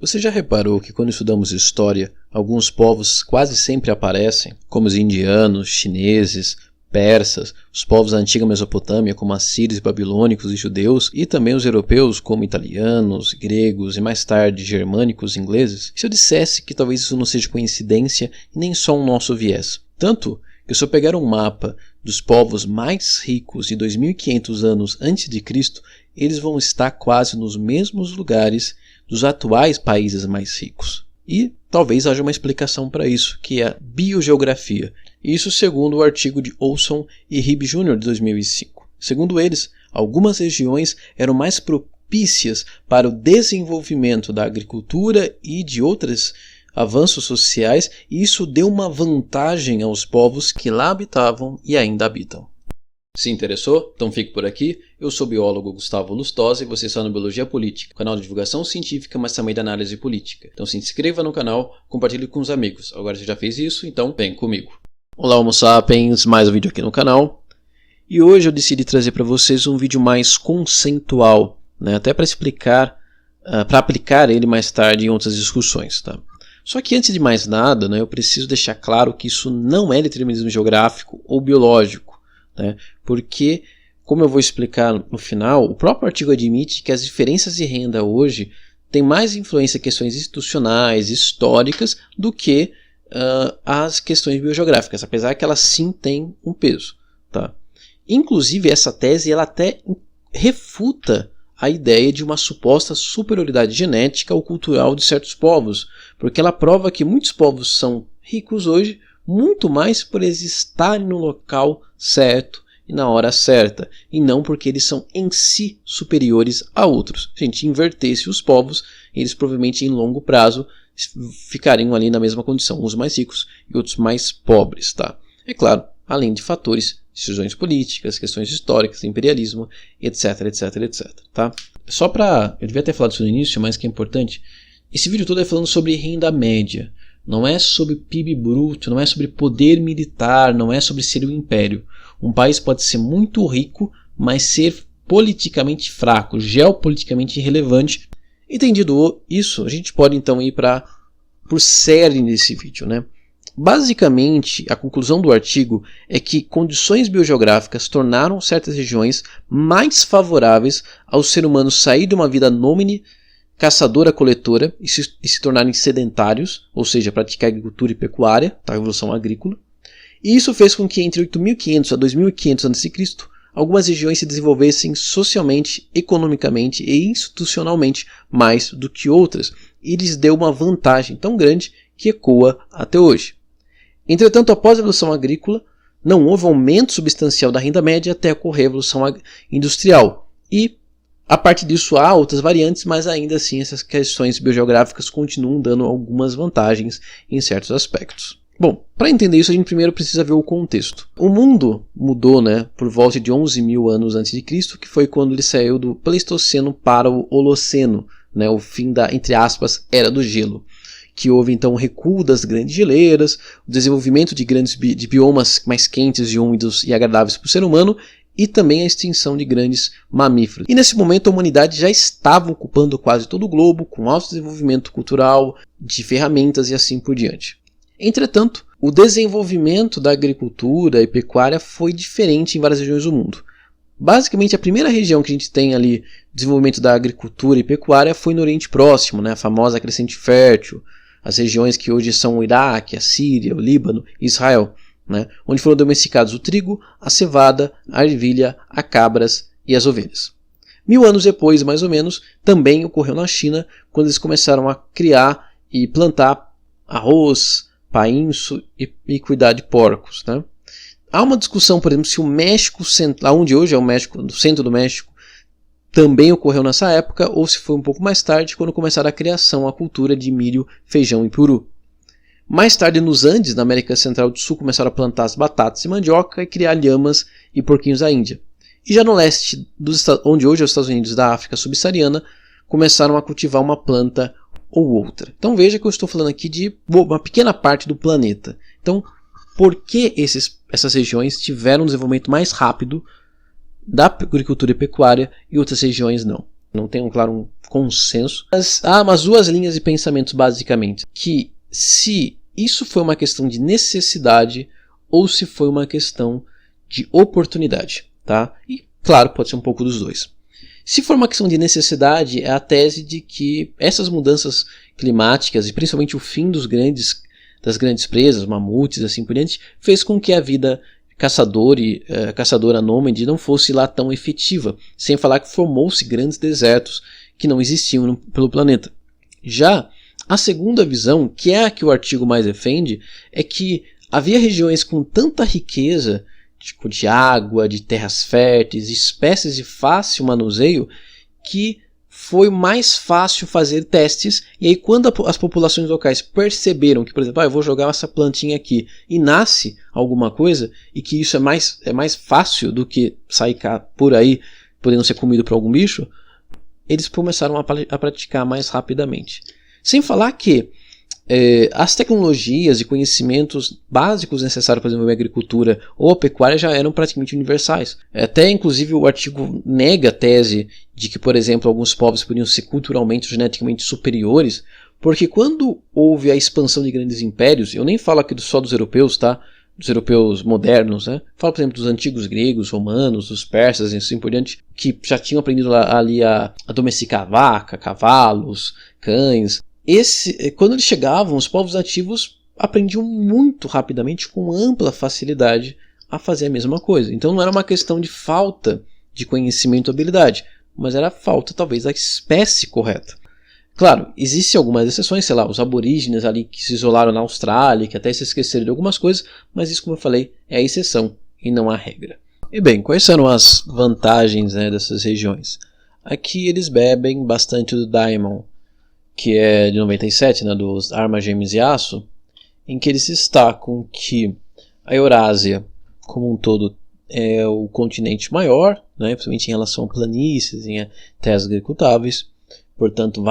Você já reparou que quando estudamos história, alguns povos quase sempre aparecem, como os indianos, chineses, persas, os povos da antiga Mesopotâmia, como assírios, babilônicos e judeus, e também os europeus, como italianos, gregos e mais tarde germânicos e ingleses? Se eu dissesse que talvez isso não seja coincidência e nem só um nosso viés? Tanto que se eu pegar um mapa dos povos mais ricos de 2500 anos antes de Cristo, eles vão estar quase nos mesmos lugares dos atuais países mais ricos. E talvez haja uma explicação para isso, que é a biogeografia. Isso segundo o artigo de Olson e Ribbe Jr. de 2005. Segundo eles, algumas regiões eram mais propícias para o desenvolvimento da agricultura e de outros avanços sociais, e isso deu uma vantagem aos povos que lá habitavam e ainda habitam. Se interessou? Então fique por aqui. Eu sou o biólogo Gustavo Lustosa e você está no Biologia Política, canal de divulgação científica, mas também de análise política. Então se inscreva no canal, compartilhe com os amigos. Agora você já fez isso, então vem comigo. Olá Homo sapiens, mais um vídeo aqui no canal. E hoje eu decidi trazer para vocês um vídeo mais conceitual, até para explicar, para aplicar ele mais tarde em outras discussões. Tá? Só que antes de mais nada, eu preciso deixar claro que isso não é determinismo geográfico ou biológico. Porque, como eu vou explicar no final, o próprio artigo admite que as diferenças de renda hoje têm mais influência em questões institucionais, históricas, do que as questões biogeográficas, apesar que elas sim têm um peso. Tá? Inclusive, essa tese ela até refuta a ideia de uma suposta superioridade genética ou cultural de certos povos, porque ela prova que muitos povos são ricos hoje, muito mais por eles estarem no local certo e na hora certa, e não porque eles são em si superiores a outros. Se a gente invertesse os povos, eles provavelmente em longo prazo ficariam ali na mesma condição, uns mais ricos e outros mais pobres. Tá? É claro, além de fatores, decisões políticas, questões históricas, imperialismo, etc, etc, etc. Tá? Só para... eu devia ter falado isso no início, mas que é importante, esse vídeo todo é falando sobre renda média. Não é sobre PIB bruto, não é sobre poder militar, não é sobre ser um império. Um país pode ser muito rico, mas ser politicamente fraco, geopoliticamente irrelevante. Entendido isso, a gente pode então ir por série nesse vídeo. Basicamente, a conclusão do artigo é que condições biogeográficas tornaram certas regiões mais favoráveis ao ser humano sair de uma vida nômade, caçadora-coletora e se tornarem sedentários, ou seja, praticar agricultura e pecuária, a revolução agrícola. E isso fez com que entre 8.500 a 2.500 a.C., algumas regiões se desenvolvessem socialmente, economicamente e institucionalmente mais do que outras, e lhes deu uma vantagem tão grande que ecoa até hoje. Entretanto, após a revolução agrícola, não houve aumento substancial da renda média até ocorrer a revolução industrial, e a partir disso há outras variantes, mas ainda assim essas questões biogeográficas continuam dando algumas vantagens em certos aspectos. Bom, para entender isso a gente primeiro precisa ver o contexto. O mundo mudou por volta de 11.000 anos antes de Cristo, que foi quando ele saiu do Pleistoceno para o Holoceno, o fim da, entre aspas, Era do Gelo, que houve então o recuo das grandes geleiras, o desenvolvimento de de biomas mais quentes e úmidos e agradáveis para o ser humano, e também a extinção de grandes mamíferos. E nesse momento a humanidade já estava ocupando quase todo o globo, com alto desenvolvimento cultural, de ferramentas e assim por diante. Entretanto, o desenvolvimento da agricultura e pecuária foi diferente em várias regiões do mundo. Basicamente, a primeira região que a gente tem ali, desenvolvimento da agricultura e pecuária, foi no Oriente Próximo, a famosa Crescente Fértil, as regiões que hoje são o Iraque, a Síria, o Líbano e Israel. Onde foram domesticados o trigo, a cevada, a ervilha, as cabras e as ovelhas. 1000 anos depois, mais ou menos, também ocorreu na China, quando eles começaram a criar e plantar arroz, painço e cuidar de porcos. Há uma discussão, por exemplo, se o México, onde hoje é o México, do centro do México, também ocorreu nessa época, ou se foi um pouco mais tarde, quando começaram a criação, a cultura de milho, feijão e peru. Mais tarde, nos Andes, na América Central do Sul, começaram a plantar as batatas e mandioca e criar lhamas e porquinhos da Índia. E já no leste, onde hoje é os Estados Unidos da África subsaariana, começaram a cultivar uma planta ou outra. Então veja que eu estou falando aqui de uma pequena parte do planeta. Então, por que essas regiões tiveram um desenvolvimento mais rápido da agricultura e pecuária e outras regiões não? não tem um consenso. Mas duas linhas de pensamentos basicamente, que se isso foi uma questão de necessidade ou se foi uma questão de oportunidade, tá? E claro, pode ser um pouco dos dois. Se for uma questão de necessidade, é a tese de que essas mudanças climáticas e principalmente o fim das grandes presas, mamutes, assim por diante, fez com que a vida caçadora nômade não fosse lá tão efetiva, sem falar que formou-se grandes desertos que não existiam pelo planeta. Já a segunda visão, que é a que o artigo mais defende, é que havia regiões com tanta riqueza de água, de terras férteis, espécies de fácil manuseio, que foi mais fácil fazer testes. E aí quando as populações locais perceberam que, por exemplo, eu vou jogar essa plantinha aqui e nasce alguma coisa, e que isso é mais fácil do que sair por aí podendo ser comido por algum bicho, eles começaram a praticar mais rapidamente. Sem falar que as tecnologias e conhecimentos básicos necessários para desenvolver a agricultura ou a pecuária já eram praticamente universais. Até inclusive o artigo nega a tese de que, por exemplo, alguns povos poderiam ser culturalmente ou geneticamente superiores, porque quando houve a expansão de grandes impérios, eu nem falo aqui só dos europeus, tá? Dos europeus modernos, né? Falo, por exemplo, dos antigos gregos, romanos, dos persas e assim por diante, que já tinham aprendido ali a domesticar vaca, cavalos, cães. Quando eles chegavam, os povos nativos aprendiam muito rapidamente, com ampla facilidade, a fazer a mesma coisa. Então não era uma questão de falta de conhecimento ou habilidade, mas era falta talvez da espécie correta. Claro, existem algumas exceções, sei lá, os aborígenes ali que se isolaram na Austrália, que até se esqueceram de algumas coisas, mas isso, como eu falei, é a exceção e não a regra. E bem, quais são as vantagens, né, dessas regiões? Aqui eles bebem bastante do Diamond, que é de 97, né, dos Armas Gêmeas e Aço, em que eles destacam que a Eurásia, como um todo, é o continente maior, né, principalmente em relação a planícies, em terras agricultáveis, portanto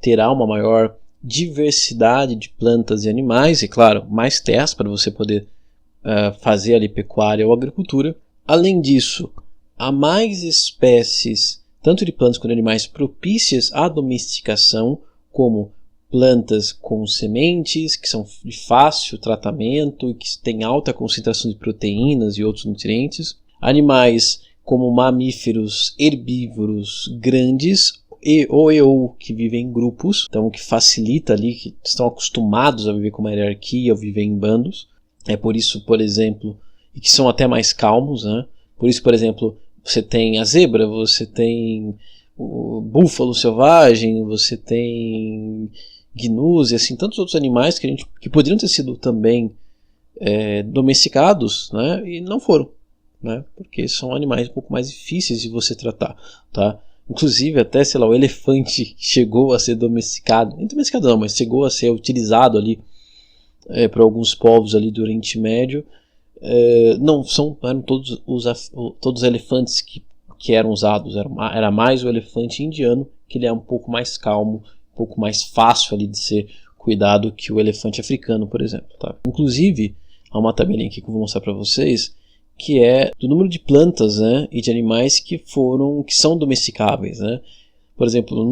terá uma maior diversidade de plantas e animais, e claro, mais terras para você poder fazer ali pecuária ou agricultura. Além disso, há mais espécies, tanto de plantas quanto de animais, propícias à domesticação, como plantas com sementes, que são de fácil tratamento e que têm alta concentração de proteínas e outros nutrientes. Animais como mamíferos herbívoros grandes ou que vivem em grupos, então que facilita ali, que estão acostumados a viver com uma hierarquia, a viver em bandos. É por isso, por exemplo, e que são até mais calmos, né? Por isso, por exemplo, você tem a zebra, você tem o búfalo selvagem, você tem gnus e assim tantos outros animais que poderiam ter sido também domesticados, né, e não foram, né, porque são animais um pouco mais difíceis de você tratar, tá? Inclusive até, sei lá, o elefante chegou a ser domesticado, nem domesticado não, mas chegou a ser utilizado ali para alguns povos ali do Oriente Médio. Não eram todos os elefantes que eram usados, era mais o elefante indiano, que ele é um pouco mais calmo, um pouco mais fácil ali de ser cuidado que o elefante africano, por exemplo, tá? Inclusive, há uma tabelinha aqui que eu vou mostrar para vocês, que é do número de plantas, né, e de animais que são domesticáveis, né? Por exemplo,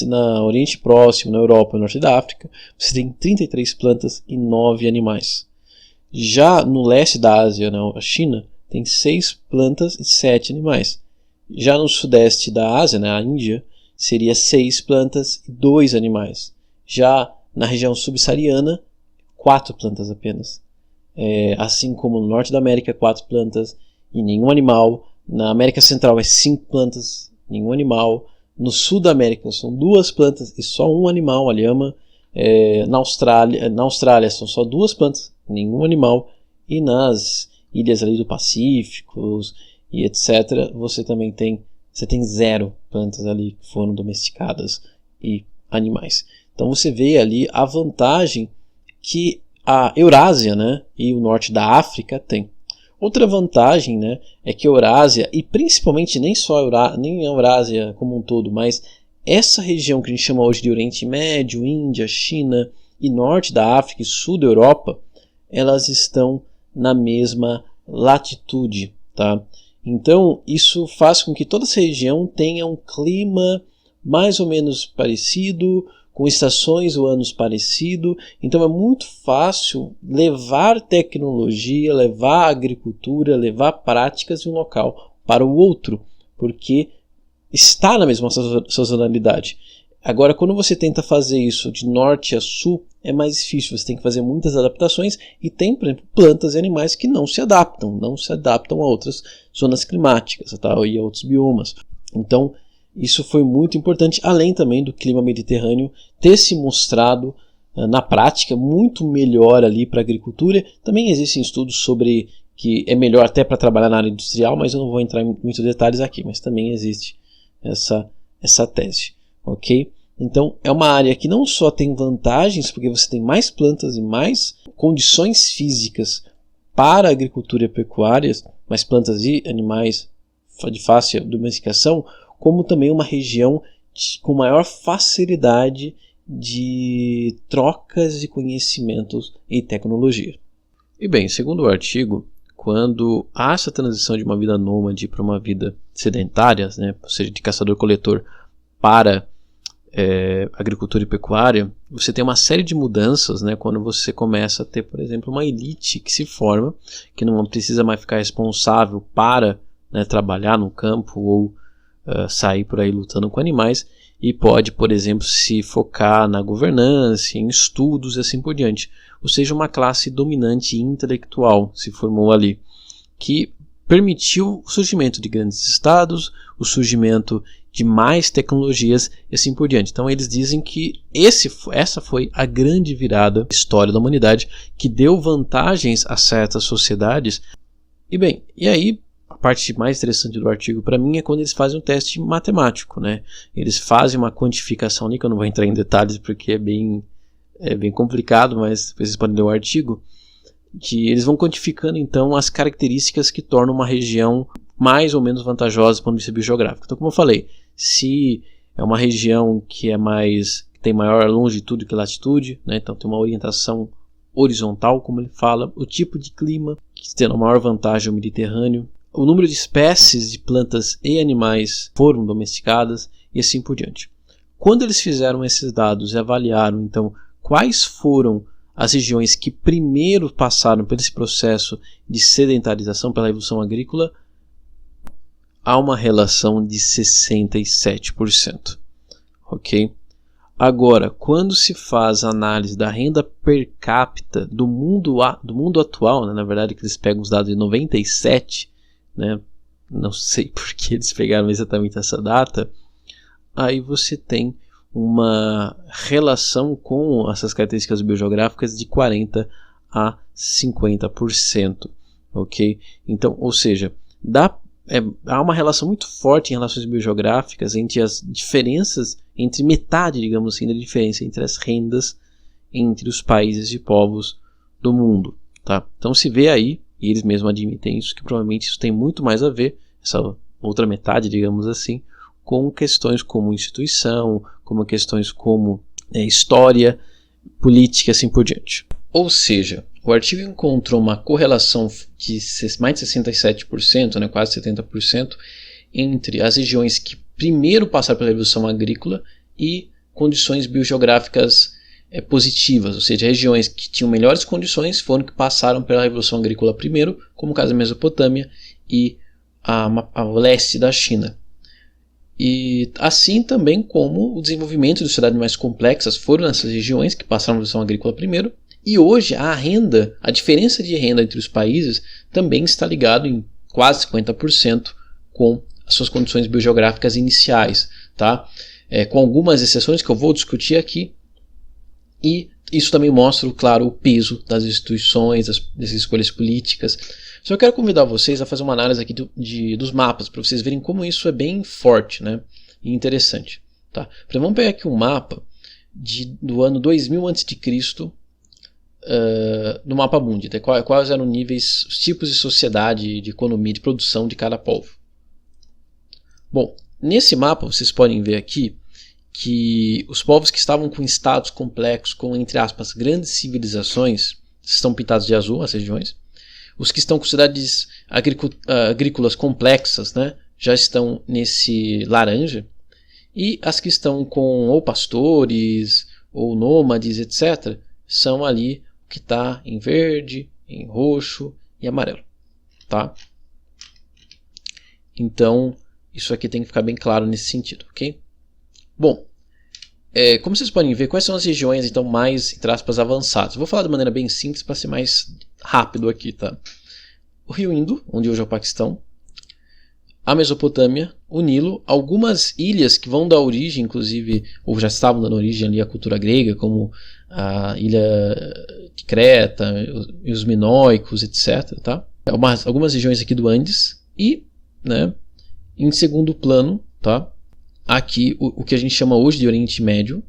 na Oriente Próximo, na Europa e no Norte da África, você tem 33 plantas e 9 animais. Já no leste da Ásia, na China, tem 6 plantas e 7 animais. Já no sudeste da Ásia, na Índia, seria 6 plantas e 2 animais. Já na região subsaariana, 4 plantas apenas. Assim como no norte da América, 4 plantas e nenhum animal. Na América Central é 5 plantas, nenhum animal. No sul da América são 2 plantas e só um animal, a lhama. Na Austrália são só 2 plantas, nenhum animal. E nas ilhas ali do Pacífico e etc., você tem 0 plantas ali que foram domesticadas e animais. Então você vê ali a vantagem que a Eurásia, né, e o norte da África tem. Outra vantagem, né, é que a Eurásia, e principalmente nem a Eurásia como um todo, mas essa região que a gente chama hoje de Oriente Médio, Índia, China e norte da África e sul da Europa, elas estão na mesma latitude, tá? Então isso faz com que toda essa região tenha um clima mais ou menos parecido, com estações ou anos parecidos. Então é muito fácil levar tecnologia, levar agricultura, levar práticas de um local para o outro, porque está na mesma sazonalidade. Agora, quando você tenta fazer isso de norte a sul, é mais difícil. Você tem que fazer muitas adaptações e tem, por exemplo, plantas e animais que não se adaptam a outras zonas climáticas, tá? E a outros biomas. Então, isso foi muito importante, além também do clima mediterrâneo ter se mostrado na prática muito melhor ali para a agricultura. Também existem estudos sobre que é melhor até para trabalhar na área industrial, mas eu não vou entrar em muitos detalhes aqui, mas também existe essa tese, ok? Então é uma área que não só tem vantagens, porque você tem mais plantas e mais condições físicas para a agricultura e pecuária, mais plantas e animais de fácil domesticação, como também uma região com maior facilidade de trocas de conhecimentos e tecnologia. E bem, segundo o artigo, quando há essa transição de uma vida nômade para uma vida sedentária, né, ou seja, de caçador-coletor para agricultura e pecuária, você tem uma série de mudanças, né, quando você começa a ter, por exemplo, uma elite que se forma, que não precisa mais ficar responsável para, né, trabalhar no campo ou sair por aí lutando com animais, e pode, por exemplo, se focar na governança, em estudos e assim por diante. Ou seja, uma classe dominante intelectual se formou ali, que permitiu o surgimento de grandes estados, o surgimento de mais tecnologias e assim por diante. Então eles dizem que essa foi a grande virada da história da humanidade, que deu vantagens a certas sociedades. E bem, e aí a parte mais interessante do artigo para mim é quando eles fazem um teste matemático, né? Eles fazem uma quantificação ali, que eu não vou entrar em detalhes porque é bem complicado, mas depois vocês podem ler o artigo, que eles vão quantificando então as características que tornam uma região mais ou menos vantajosa do ponto de vista biogeográfico. Então, como eu falei, se é uma região que tem maior longitude que latitude, né? Então tem uma orientação horizontal, como ele fala, o tipo de clima, que tem a maior vantagem o Mediterrâneo, o número de espécies de plantas e animais foram domesticadas e assim por diante. Quando eles fizeram esses dados e avaliaram então quais foram as regiões que primeiro passaram por esse processo de sedentarização pela evolução agrícola, há uma relação de 67%. Ok? Agora, quando se faz a análise da renda per capita do mundo atual, né, na verdade que eles pegam os dados de 97, né, não sei por que eles pegaram exatamente essa data, aí você tem uma relação com essas características biogeográficas de 40 a 50%, ok? Então, ou seja, há uma relação muito forte em relações biogeográficas entre as diferenças, entre metade, digamos assim, da diferença entre as rendas entre os países e povos do mundo, tá? Então se vê aí, e eles mesmos admitem isso, que provavelmente isso tem muito mais a ver, essa outra metade, digamos assim, com questões como instituição, como questões como história, política e assim por diante. Ou seja, o artigo encontrou uma correlação de mais de 67%, né, quase 70%, entre as regiões que primeiro passaram pela Revolução Agrícola e condições biogeográficas positivas, ou seja, regiões que tinham melhores condições foram que passaram pela Revolução Agrícola primeiro, como o caso da Mesopotâmia e o leste da China. E assim também como o desenvolvimento de sociedades mais complexas foram nessas regiões que passaram a Revolução Agrícola primeiro, e hoje a diferença de renda entre os países também está ligado em quase 50% com as suas condições biogeográficas iniciais, tá? Com algumas exceções que eu vou discutir aqui, e isso também mostra, claro, o peso das instituições, das escolhas políticas. Só quero convidar vocês a fazer uma análise aqui dos mapas, para vocês verem como isso é bem forte, né, e interessante. Tá? Vamos pegar aqui um mapa do ano 2000 a.C., no mapa mundi, tá? Quais eram os tipos de sociedade, de economia, de produção de cada povo. Bom, nesse mapa vocês podem ver aqui que os povos que estavam com estados complexos, com, entre aspas, grandes civilizações, estão pintados de azul as regiões. Os que estão com cidades agrícolas complexas, né, já estão nesse laranja. E as que estão com ou pastores, ou nômades, etc., são ali o que está em verde, em roxo e amarelo. Tá? Então, isso aqui tem que ficar bem claro nesse sentido, ok? Bom, como vocês podem ver, quais são as regiões então mais, entre aspas, avançadas? Vou falar de maneira bem simples para ser mais rápido aqui, tá? O Rio Indo, onde hoje é o Paquistão, a Mesopotâmia, o Nilo, algumas ilhas que vão dar origem, inclusive, ou já estavam dando origem ali à cultura grega, como a ilha de Creta, e os Minoicos, etc. Tá? Algumas regiões aqui do Andes e, né, em segundo plano, tá? Aqui o que a gente chama hoje de Oriente Médio,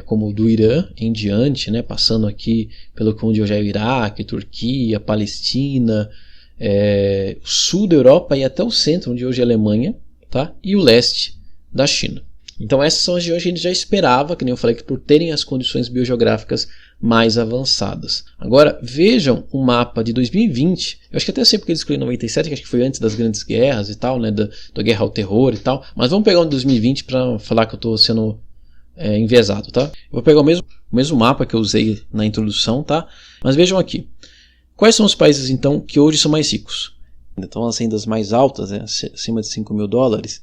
como do Irã em diante, né, passando aqui pelo que hoje é o Iraque, Turquia, Palestina, o sul da Europa e até o centro, onde hoje é a Alemanha, tá? E o leste da China. Então essas são as regiões que a gente já esperava, que nem eu falei, que por terem as condições biogeográficas mais avançadas. Agora vejam o mapa de 2020, eu acho que até sei porque eu escolhi 97, que acho que foi antes das grandes guerras e tal, né, da guerra ao terror e tal, mas vamos pegar o de 2020 para falar que eu estou sendo enviesado, tá? Eu vou pegar o mesmo mapa que eu usei na introdução, tá? Mas vejam aqui, quais são os países então que hoje são mais ricos? Então as rendas mais altas, acima de $5.000,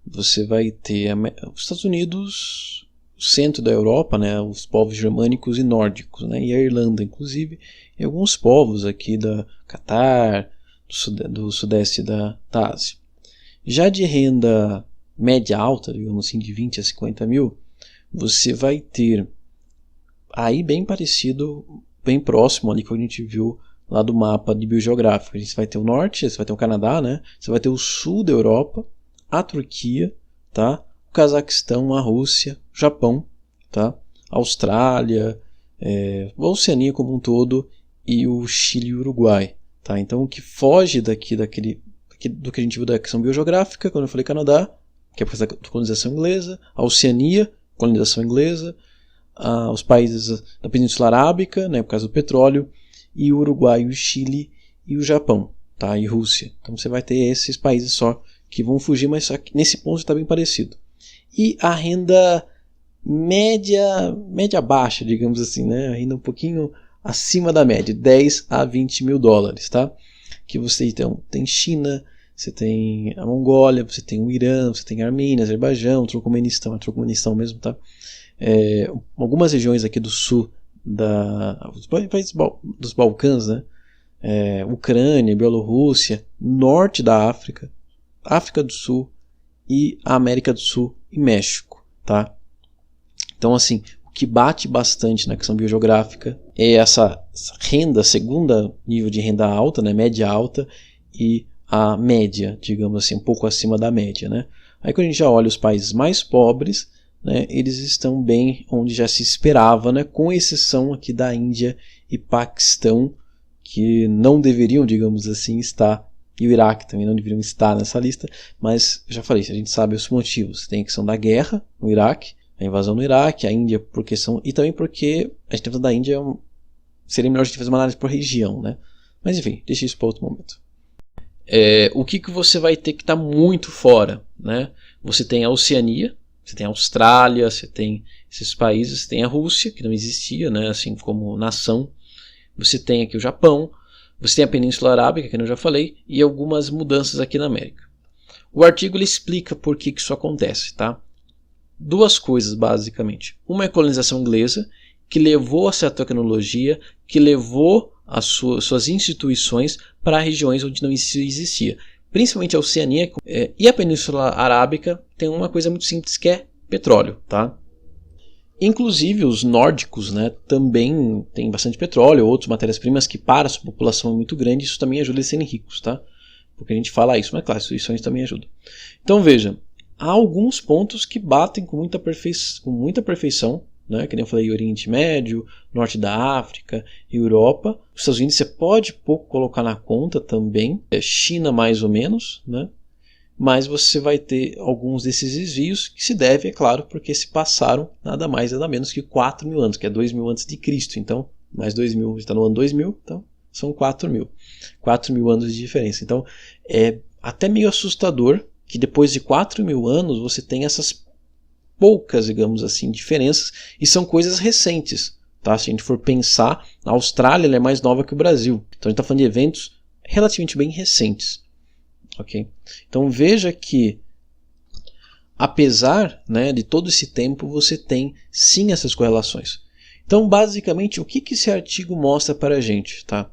você vai ter os Estados Unidos, o centro da Europa, né, os povos germânicos e nórdicos, né, e a Irlanda, inclusive, e alguns povos aqui da Catar, do sudeste da Ásia. Já de renda média alta, digamos assim, de 20 a 50 mil, você vai ter aí bem parecido, bem próximo ali que a gente viu lá do mapa de biogeográfico. A gente vai ter o norte, você vai ter o Canadá, né, você vai ter o sul da Europa, a Turquia, tá? O Cazaquistão, a Rússia, o Japão, tá? A Austrália, a Oceania como um todo e o Chile e o Uruguai, tá? Então o que foge do que a gente viu da questão biogeográfica, quando eu falei Canadá, que é por causa da colonização inglesa, a Oceania, colonização inglesa, os países da Península Arábica, né, por causa do petróleo, e o Uruguai, o Chile e o Japão, tá? E Rússia. Então você vai ter esses países só que vão fugir, mas nesse ponto está bem parecido. E a renda média baixa, digamos assim, né? A renda um pouquinho acima da média, 10 a 20 mil dólares, tá? Que você então tem China, você tem a Mongólia, você tem o Irã, você tem a Armênia, Azerbaijão, Turcomenistão mesmo, tá? Algumas regiões aqui do sul dos países dos Balcãs, né? Ucrânia, Bielorrússia, norte da África, África do Sul e a América do Sul e México, tá? Então, assim, o que bate bastante na questão biogeográfica é essa renda, segunda nível de renda alta, né, média alta, e a média, digamos assim, um pouco acima da média, né? Aí quando a gente já olha os países mais pobres, né, eles estão bem onde já se esperava, né, com exceção aqui da Índia e Paquistão, que não deveriam, digamos assim, estar, e o Iraque também não deveriam estar nessa lista, mas já falei, a gente sabe os motivos. Tem a questão da guerra no Iraque, a invasão no Iraque, a Índia por questão, e também porque a gente está falando da Índia, seria melhor a gente fazer uma análise por região, né? Mas enfim, deixa isso para outro momento. O que você vai ter que estar muito fora, né? Você tem a Oceania, você tem a Austrália, você tem esses países, você tem a Rússia, que não existia, né, assim como nação, você tem aqui o Japão, você tem a Península Arábica, que eu já falei, e algumas mudanças aqui na América. O artigo ele explica por que isso acontece, tá? Duas coisas, basicamente. Uma é a colonização inglesa, que levou essa tecnologia, que levou as suas instituições para regiões onde não existia. Principalmente a Oceania e a Península Arábica tem uma coisa muito simples que é petróleo, tá? Inclusive os nórdicos, né, também tem bastante petróleo, outras matérias-primas que para a sua população é muito grande, isso também ajuda eles a serem ricos, tá? Porque a gente fala isso, mas claro, instituições também ajudam. Então veja, há alguns pontos que batem com muita perfeição, né, que nem eu falei, Oriente Médio, Norte da África, Europa. Os Estados Unidos você pode pouco colocar na conta também, China mais ou menos, né? Mas você vai ter alguns desses desvios que se deve, é claro, porque se passaram nada mais nada menos que 4.000 anos, que é 2.000 antes de Cristo. Então, mais 2.000, está no ano 2000, então são 4.000. 4.000 anos de diferença. Então é até meio assustador que depois de 4.000 anos você tem essas poucas, digamos assim, diferenças, e são coisas recentes. Tá? Se a gente for pensar, a Austrália ela é mais nova que o Brasil. Então a gente está falando de eventos relativamente bem recentes. Okay? Então veja que, apesar, né, de todo esse tempo, você tem sim essas correlações. Então basicamente o que esse artigo mostra para a gente? Tá?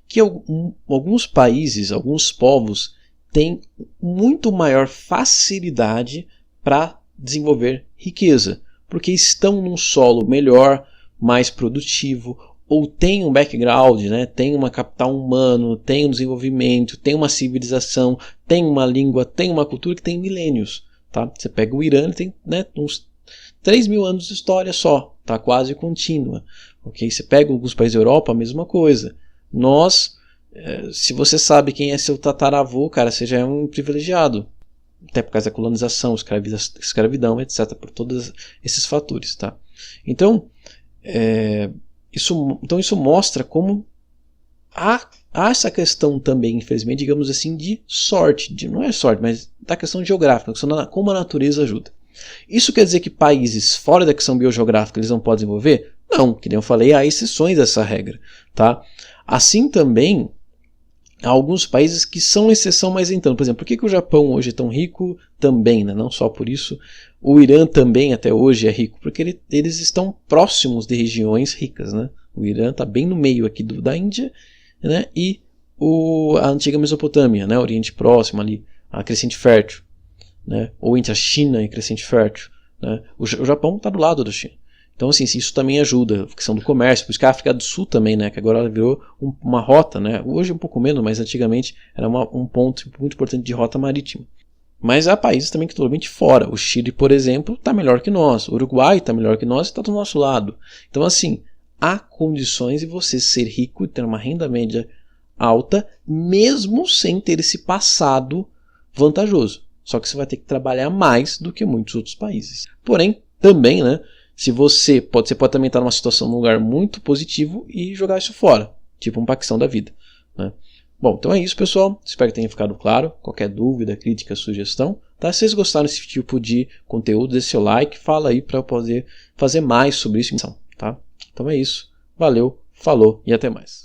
Que alguns países, alguns povos têm muito maior facilidade para desenvolver riqueza, porque estão num solo melhor, mais produtivo, ou tem um background, né? Tem uma capital humano, tem um desenvolvimento, tem uma civilização, tem uma língua, tem uma cultura que tem milênios. Tá? Você pega o Irã, tem, né, uns 3.000 anos de história só, tá? Quase contínua. Okay? Você pega alguns países da Europa, a mesma coisa. Nós, se você sabe quem é seu tataravô, cara, você já é um privilegiado. Até por causa da colonização, escravidão, etc. Por todos esses fatores. Tá? Então, isso mostra como há essa questão também, infelizmente, digamos assim, de sorte. Não é sorte, mas da questão geográfica, como a natureza ajuda. Isso quer dizer que países fora da questão biogeográfica eles não podem desenvolver? Não, que nem eu falei, há exceções dessa regra. Tá? Assim também, há alguns países que são exceção, mas então, por exemplo, por que o Japão hoje é tão rico? Também, né? Não só por isso. O Irã também até hoje é rico, porque eles estão próximos de regiões ricas. Né? O Irã está bem no meio aqui da Índia, né? E a antiga Mesopotâmia, né? Oriente Próximo ali, a crescente fértil. Né? Ou entre a China e a crescente fértil. Né? O Japão está do lado da China. Então, assim, isso também ajuda, a questão do comércio. Por isso que a África do Sul também, né, que agora ela virou uma rota, né, hoje um pouco menos, mas antigamente era um ponto muito importante de rota marítima. Mas há países também que estão totalmente fora. O Chile, por exemplo, está melhor que nós. O Uruguai está melhor que nós e está do nosso lado. Então, assim, há condições de você ser rico e ter uma renda média alta, mesmo sem ter esse passado vantajoso. Só que você vai ter que trabalhar mais do que muitos outros países. Porém, também, né, você pode também estar numa situação, num lugar muito positivo e jogar isso fora, tipo um Paquistão da vida. Né? Bom, então é isso, pessoal. Espero que tenha ficado claro. Qualquer dúvida, crítica, sugestão, tá? Se vocês gostaram desse tipo de conteúdo, deixe seu like, fala aí para eu poder fazer mais sobre isso. Tá? Então é isso. Valeu, falou e até mais.